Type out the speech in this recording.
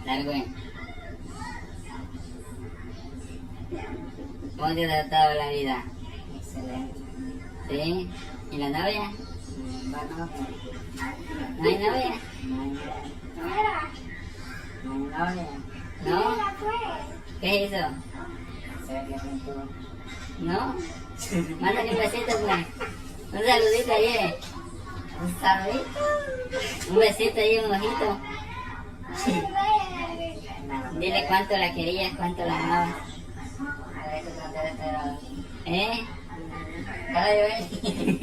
Largo, ¿eh? ¿Cómo te ha tratado la vida? Excelente. ¿Sí? ¿Y la novia? Bueno, ¿No hay novia? no hay novia. ¿No? ¿Qué es eso? Sería con tú. ¿No? Mándale un besito, pues. Un saludito ahí. Un saludito. Un besito ahí, un ojito. Dile cuánto la querías, cuánto la amabas. A ver, tú tratas de esperar. ¿Eh? Ay, güey.